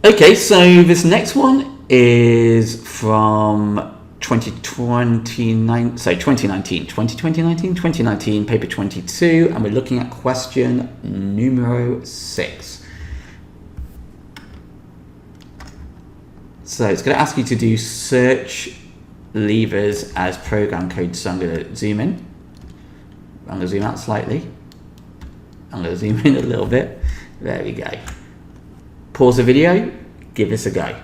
Okay, so this next one is from 2019, paper 22, and we're looking at question numero 6. So it's going to ask you to do search levers as program code. So I'm going to zoom in. I'm going to zoom out slightly. I'm going to zoom in a little bit. There we go. Pause the video, give this a go.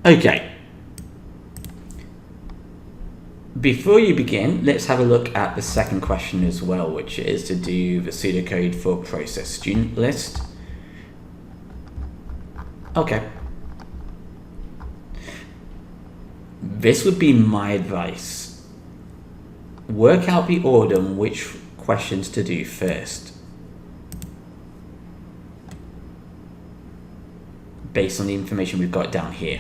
Okay. Before you begin, let's have a look at the second question as well, which is to do the pseudocode for process student list. Okay. This would be my advice. Work out the order in which questions to do first, based on the information we've got down here.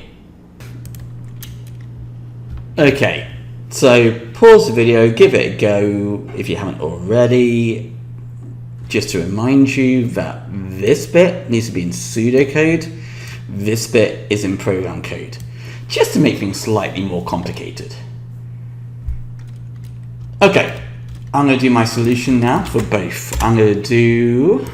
Okay, so pause the video, give it a go if you haven't already. Just to remind you that this bit needs to be in pseudocode, this bit is in program code, just to make things slightly more complicated. Okay, I'm going to do my solution now for both. I'm going to do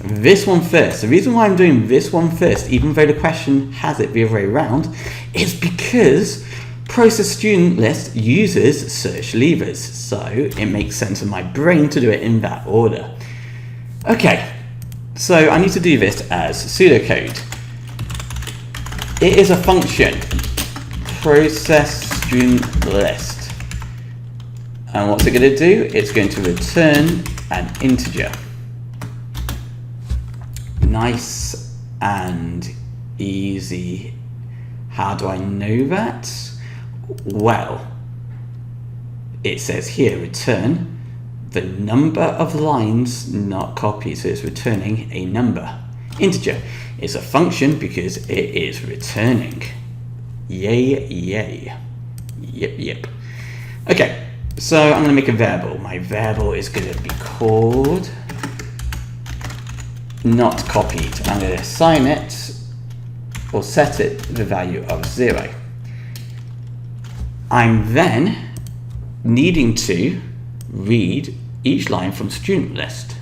this one first. The reason why I'm doing this one first, even though the question has it the other way around, is because process student list uses search levers. So it makes sense in my brain to do it in that order. Okay, so I need to do this as pseudocode. It is a function, process student list. And what's it going to do? It's going to return an integer. Nice and easy. How do I know that? Well, it says here return the number of lines not copied, so it's returning a number. Integer is a function because it is returning. Yay, yay. Yep. Okay, so I'm going to make a variable. My variable is going to be called not copied. I'm going to assign it or set it the value of 0. I'm then needing to read each line from student list.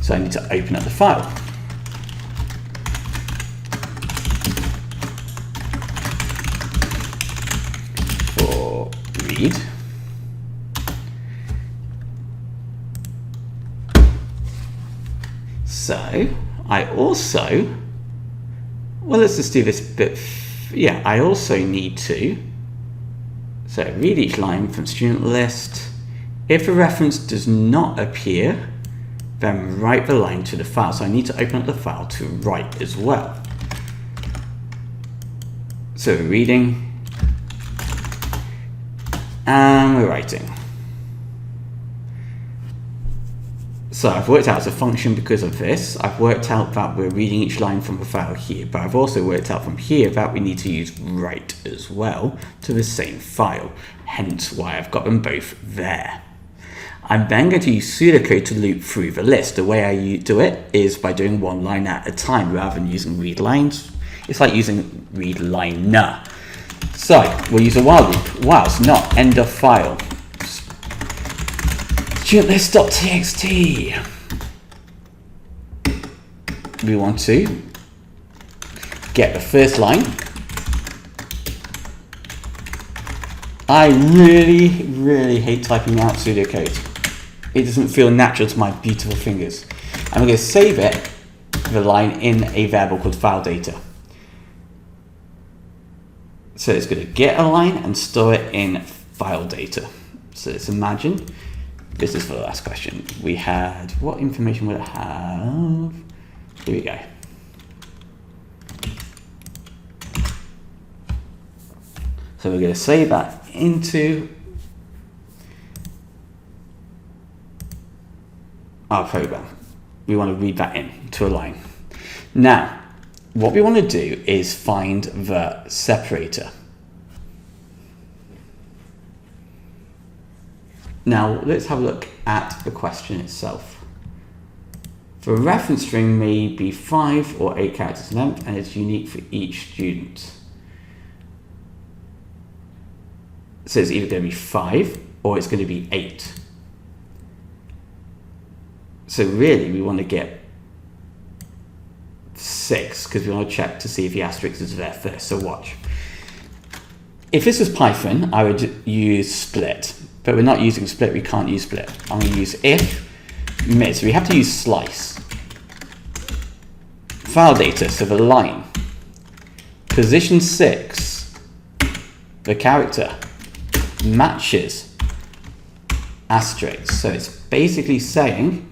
So I need to open up the file. For read. So I also, well, let's just do this bit. Yeah, I also need to, so read each line from student list. If a reference does not appear, then write the line to the file. So I need to open up the file to write as well. So we're reading and we're writing. So I've worked out as a function because of this. I've worked out that we're reading each line from the file here, but I've also worked out from here that we need to use write as well to the same file, hence why I've got them both there. I'm then going to use pseudocode to loop through the list. The way I do it is by doing one line at a time rather than using read lines. It's like using read liner. So we'll use a while loop, whilst not end of file. Studentlist.txt. We want to get the first line. I really hate typing out pseudocode. It doesn't feel natural to my beautiful fingers. I'm going to save it, the line, in a variable called file data. So it's going to get a line and store it in file data. So let's imagine. This is for the last question. We had, what information would it have? Here we go. So we're going to save that into our program. We want to read that in to a line. Now, what we want to do is find the separator. Now, let's have a look at the question itself. The reference string may be 5 or 8 characters in length and it's unique for each student. So it's either going to be 5 or it's going to be 8. So really we want to get 6 because we want to check to see if the asterisk is there first. So watch. If this was Python, I would use split, but we're not using split, we can't use split. I'm going to use if mid, so we have to use slice. File data, so the line. Position 6, the character matches asterisk. So it's basically saying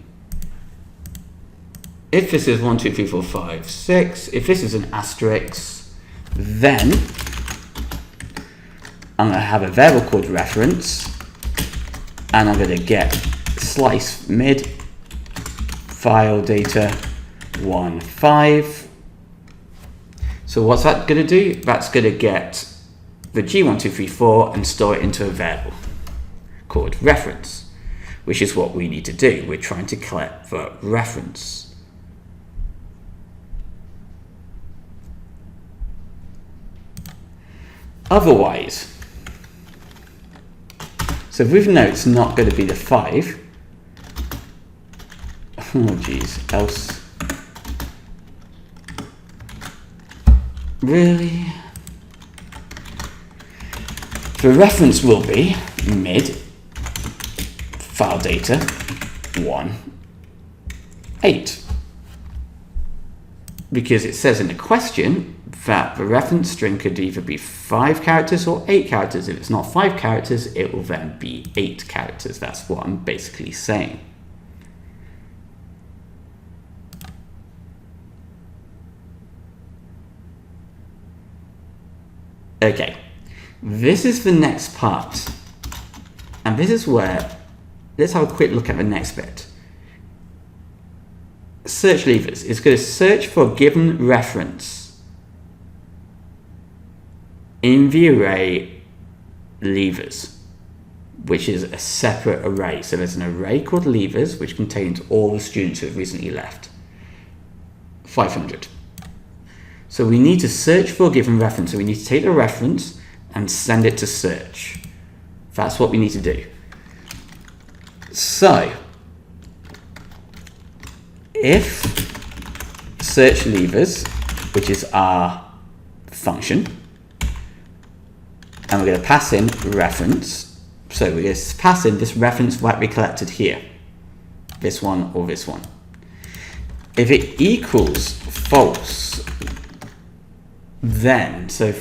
if this is 1, 2, 3, 4, 5, 6, if this is an asterisk, then I'm going to have a variable called reference, and I'm going to get slice mid file data 1, 5. So what's that going to do? That's going to get the G1, 2, 3, 4 and store it into a variable called reference, which is what we need to do. We're trying to collect the reference. Otherwise, so with no, it's not going to be the 5. Oh geez, else. Really? The reference will be mid file data 1, 8. Because it says in the question that the reference string could either be 5 characters or 8 characters. If it's not 5 characters, it will then be 8 characters. That's what I'm basically saying. Okay, this is the next part. And this is where, let's have a quick look at the next bit. Search levers. It's going to search for a given reference in the array levers, which is a separate array. So there's an array called levers, which contains all the students who have recently left. 500. So we need to search for a given reference. So we need to take the reference and send it to search. That's what we need to do. So if search levers, which is our function, and we're going to pass in reference, so we're going to pass in this reference that we collected here, this one or this one. If it equals false, then, so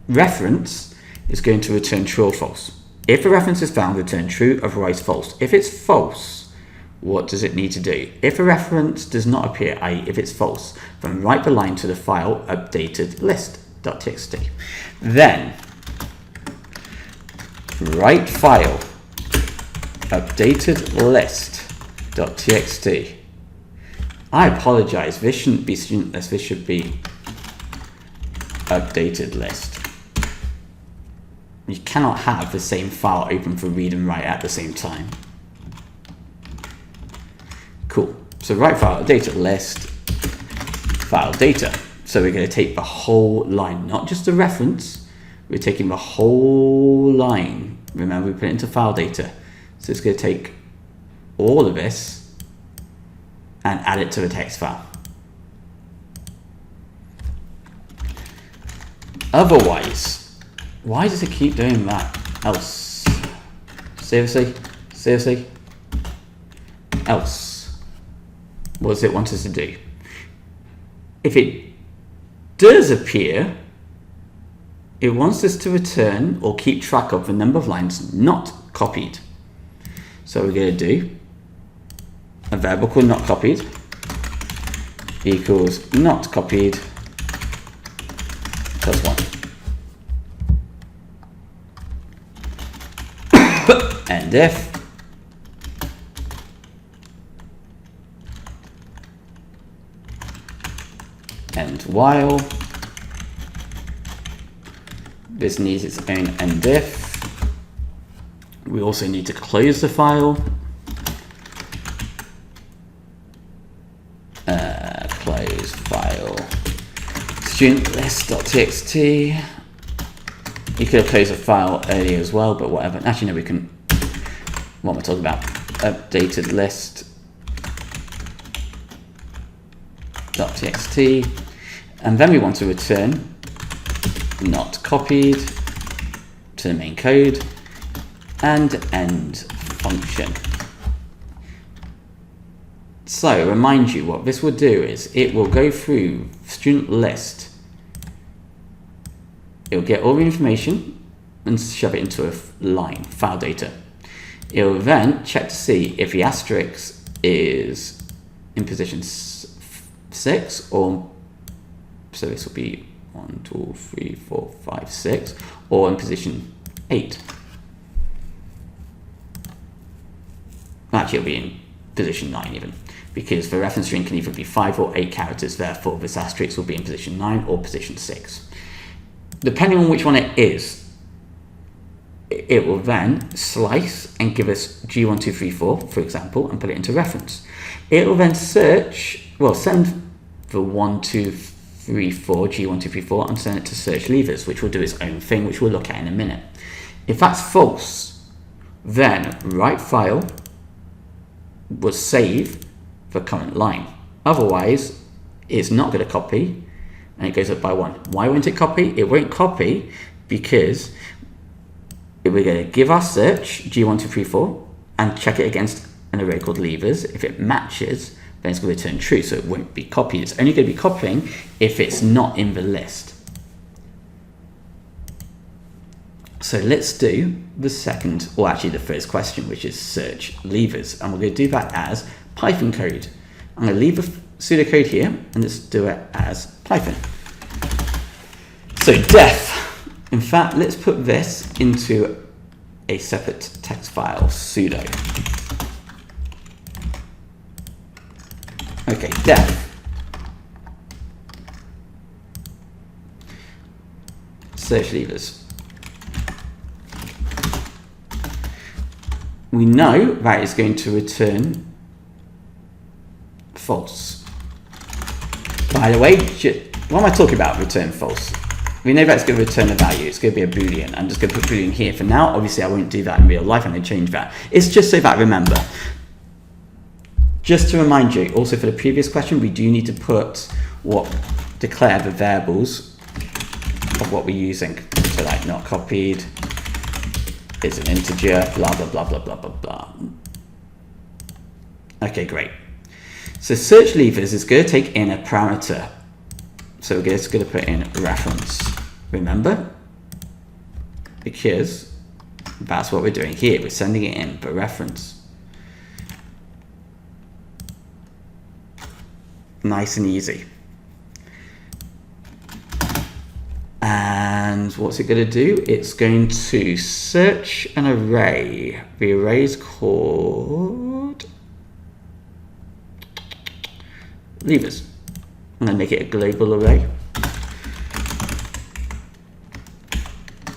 reference is going to return true or false. If the reference is found, return true, otherwise false. If it's false, what does it need to do? If a reference does not appear, i.e. if it's false, then write the line to the file updated list.txt. Then write file updated list.txt. I apologize, this shouldn't be student list, this should be updated list. You cannot have the same file open for read and write at the same time. Cool. So write file updated list, file data. So we're going to take the whole line, not just the reference. We're taking the whole line. Remember, we put it into file data. So it's going to take all of this and add it to the text file. Otherwise, why does it keep doing that? Else. Seriously? Seriously? Else. What does it want us to do? If it does appear, it wants us to return or keep track of the number of lines not copied. So we're going to do a variable called not copied equals not copied plus 1. And if and while this needs its own end if, we also need to close the file close file. Student list.txt. You could have closed a file earlier as well, but whatever. Actually, no, we can. What am I talking about? Updated list.txt. And then we want to return not copied to the main code and end function. So remind you, what this will do is it will go through student list. It will get all the information and shove it into a line, file data. It will then check to see if the asterisk is in position 6, or so this will be 1, 2, 3, 4, 5, 6, or in position 8. Actually, it'll be in position 9 even, because the reference string can either be 5 or 8 characters, therefore this asterisk will be in position 9 or position 6. Depending on which one it is, it will then slice and give us G1234, for example, and put it into reference. It will then search, well, send the 1234, G1234, and send it to search levers, which will do its own thing, which we'll look at in a minute. If that's false, then write file will save the current line. Otherwise, it's not going to copy, and it goes up by 1. Why won't it copy? It won't copy because we're going to give our search G1234 and check it against an array called levers. If it matches, then it's going to return true, so it won't be copied. It's only going to be copying if it's not in the list. So let's do the second, or actually the first question, which is search levers, and we're going to do that as Python code. I'm going to leave a pseudocode here, and let's do it as Python. So def. In fact, let's put this into a separate text file, sudo. Okay, def. Search levers. We know that is going to return false. By the way, what am I talking about, return false? We know that's going to return a value. It's going to be a boolean. I'm just going to put boolean here for now. Obviously, I won't do that in real life. I'm going to change that. It's just so that, remember. Just to remind you, also for the previous question, we do need to declare the variables of what we're using. So like not copied, it's an integer, blah, blah, blah, blah, blah, blah, blah. Okay, great. So search levers is going to take in a parameter. So we're just going to put in reference. Remember? Because that's what we're doing here. We're sending it in for reference. Nice and easy. And what's it going to do? It's going to search an array. The array is called levers. I'm going to make it a global array.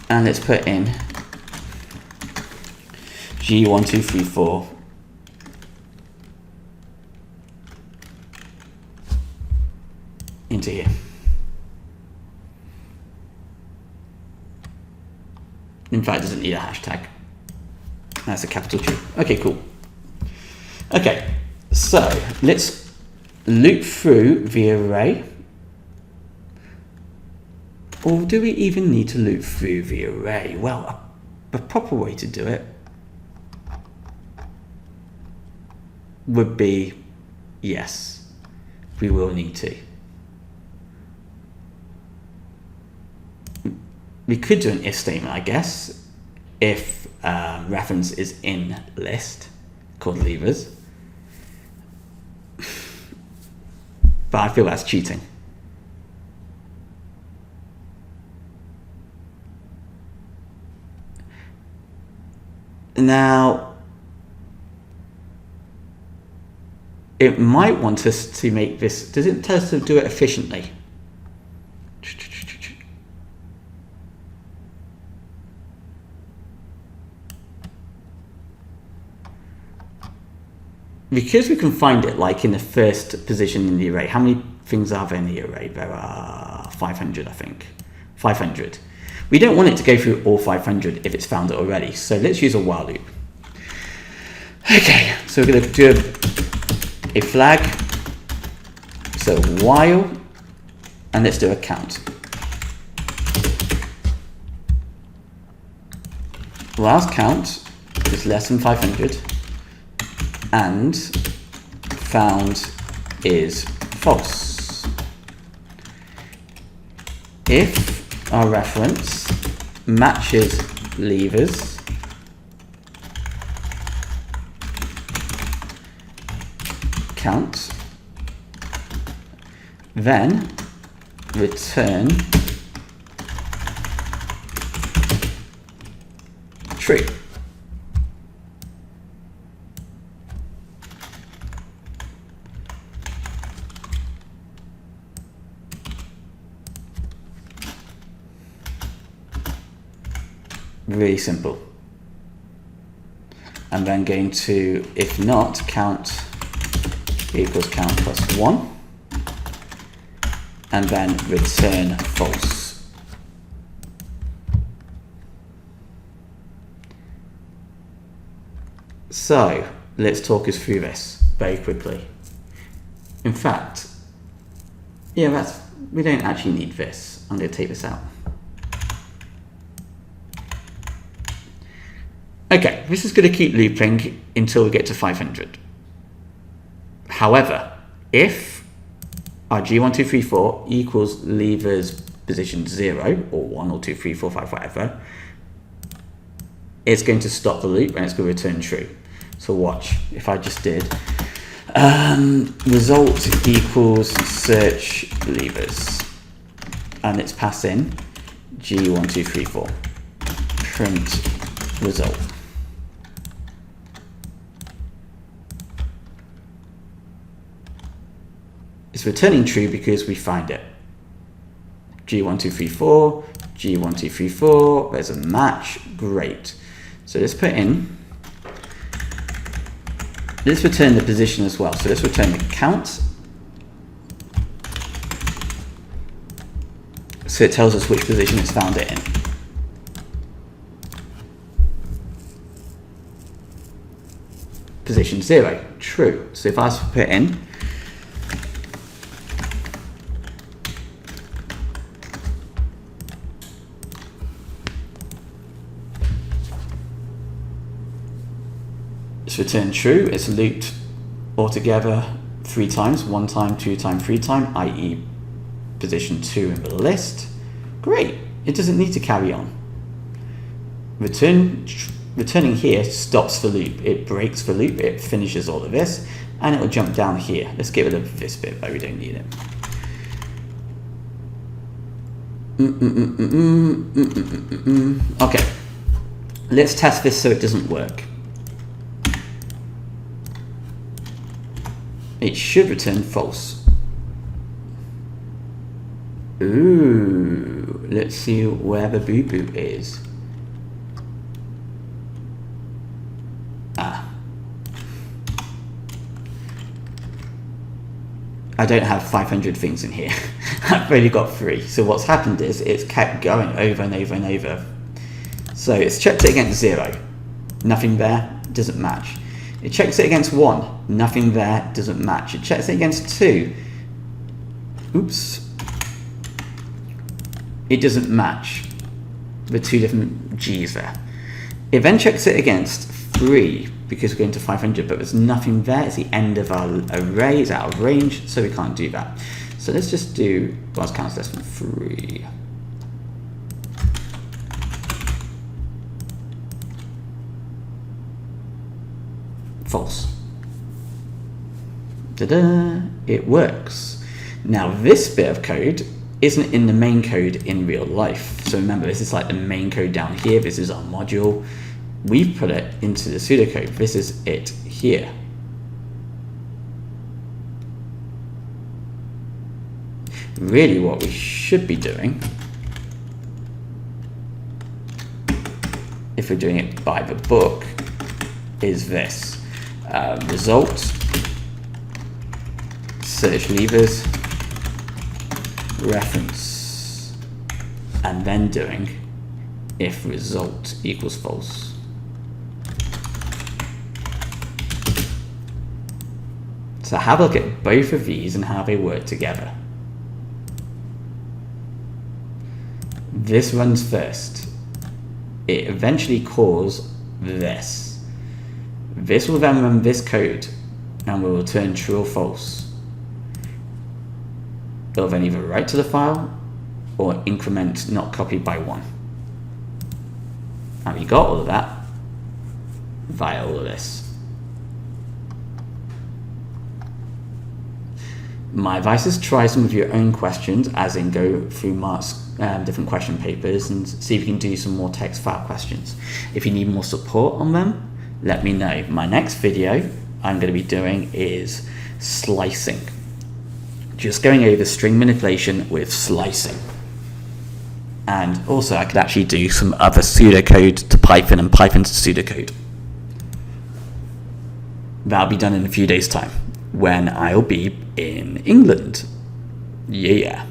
And let's put in G1234 into here. In fact, it doesn't need a hashtag. That's a capital G. Okay, cool. Okay, so let's loop through the array. Or do we even need to loop through the array? Well, a proper way to do it would be, yes, we will need to. We could do an if statement, I guess, if reference is in list, called levers. But I feel that's cheating. Now, it might want us to make this, does it tell us to do it efficiently? because we can find it like in the first position in the array. How many things are there in the array? There are 500, I think. 500. We don't want it to go through all 500 if it's found it already. So let's use a while loop. Okay, so we're going to do a flag. So while, and let's do a count. Last count is less than 500, and found is false. If our reference matches levers, count, then return true. Really simple. And then going to, if not, count equals count plus 1, and then return false. So let's talk us through this very quickly. In fact, yeah, we don't actually need this. I'm going to take this out. Okay, this is going to keep looping until we get to 500. However, if our G1234 equals levers position 0 or 1 or 2, 3, 4, 5, whatever, it's going to stop the loop and it's going to return true. So watch, if I just did result equals search levers, and it's pass in G1234, print result. It's returning true because we find it. G1234, G1234, there's a match, great. So let's put in, let's return the position as well. So let's return the count. So it tells us which position it's found it in. Position 0, true. So if I was to put in return true, it's looped altogether 3 times, 1 time, 2 time, 3 time, i.e. position 2 in the list. Great, it doesn't need to carry on. Returning here stops the loop, it breaks the loop, it finishes all of this, and it will jump down here. Let's get rid of this bit, but we don't need it. Okay, let's test this so it doesn't work. It should return false. Ooh, let's see where the boo-boo is. I don't have 500 things in here. I've only got 3. So what's happened is it's kept going over and over and over. So it's checked it against 0. Nothing there, doesn't match. It checks it against 1. Nothing there, doesn't match. It checks it against 2. Oops. It doesn't match. The 2 different G's there. It then checks it against 3 because we're going to 500, but there's nothing there. It's the end of our array. It's out of range, so we can't do that. So let's just do last count less than 3. False. Ta-da! It works. Now this bit of code isn't in the main code in real life. So remember, this is like the main code down here. This is our module. We've put it into the pseudocode. This is it here. Really what we should be doing, if we're doing it by the book, is this. Result search levers, reference, and then doing if result equals false. So have a look at both of these and how they work together. This runs first. It eventually calls this. This will then run this code and will return true or false. It'll then either write to the file or increment not copied by 1. And we got all of that via all of this. My advice is try some of your own questions, as in go through Mark's different question papers and see if you can do some more text file questions. If you need more support on them, let me know. My next video I'm going to be doing is slicing. Just going over string manipulation with slicing. And also I could actually do some other pseudocode to Python and Python to pseudocode. That'll be done in a few days' time when I'll be in England. Yeah.